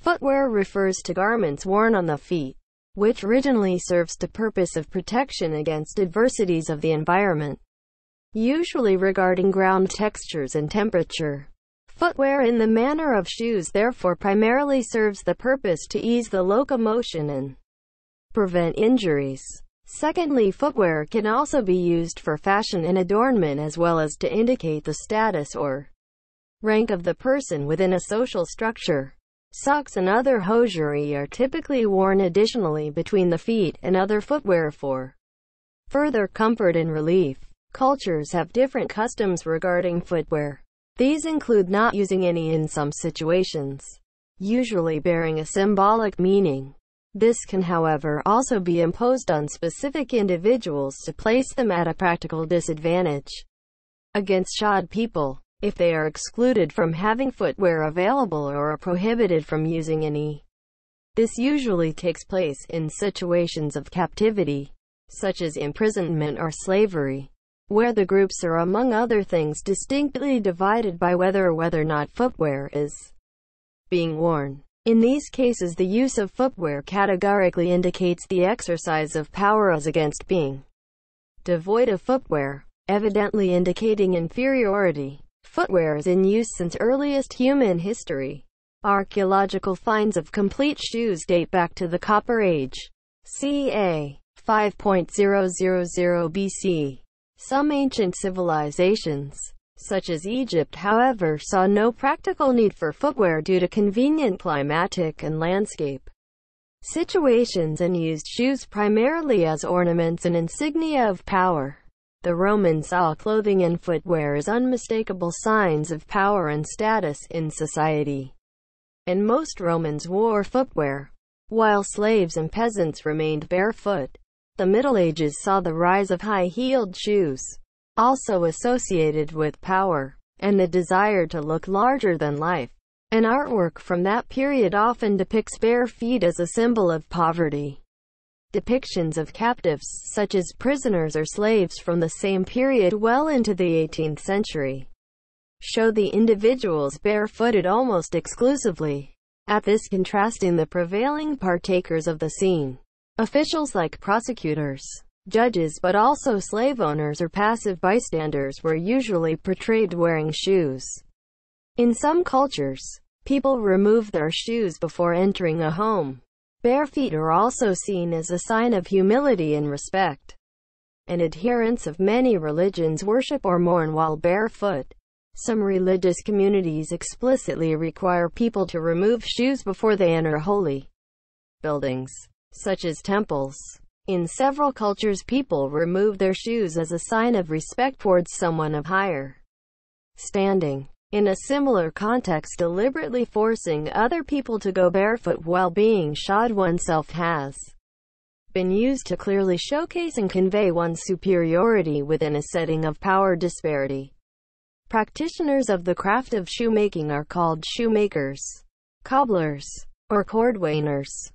Footwear refers to garments worn on the feet, which originally serves the purpose of protection against adversities of the environment, usually regarding ground textures and temperature. Footwear in the manner of shoes therefore primarily serves the purpose to ease the locomotion and prevent injuries. Secondly, footwear can also be used for fashion and adornment as well as to indicate the status or rank of the person within a social structure. Socks and other hosiery are typically worn additionally between the feet and other footwear for further comfort and relief. Cultures have different customs regarding footwear. These include not using any in some situations, usually bearing a symbolic meaning. This can, however, also be imposed on specific individuals to place them at a practical disadvantage against odd people, if they are excluded from having footwear available or are prohibited from using any. This usually takes place in situations of captivity, such as imprisonment or slavery, where the groups are, among other things, distinctly divided by whether or not footwear is being worn. In these cases, the use of footwear categorically indicates the exercise of power as against being devoid of footwear, evidently indicating inferiority. Footwear is in use since earliest human history. Archaeological finds of complete shoes date back to the Copper Age, ca. 5.000 BC. Some ancient civilizations, such as Egypt, however, saw no practical need for footwear due to convenient climatic and landscape situations and used shoes primarily as ornaments and insignia of power. The Romans saw clothing and footwear as unmistakable signs of power and status in society, and most Romans wore footwear, while slaves and peasants remained barefoot. The Middle Ages saw the rise of high-heeled shoes, also associated with power, and the desire to look larger than life. And artwork from that period often depicts bare feet as a symbol of poverty. Depictions of captives, such as prisoners or slaves from the same period well into the 18th century, show the individuals barefooted almost exclusively. At this, contrasting the prevailing partakers of the scene, officials like prosecutors, judges, but also slave owners or passive bystanders were usually portrayed wearing shoes. In some cultures, people remove their shoes before entering a home. Bare feet are also seen as a sign of humility and respect, and adherents of many religions worship or mourn while barefoot. Some religious communities explicitly require people to remove shoes before they enter holy buildings, such as temples. In several cultures, people remove their shoes as a sign of respect towards someone of higher standing. In a similar context, deliberately forcing other people to go barefoot while being shod oneself has been used to clearly showcase and convey one's superiority within a setting of power disparity. Practitioners of the craft of shoemaking are called shoemakers, cobblers, or cordwainers.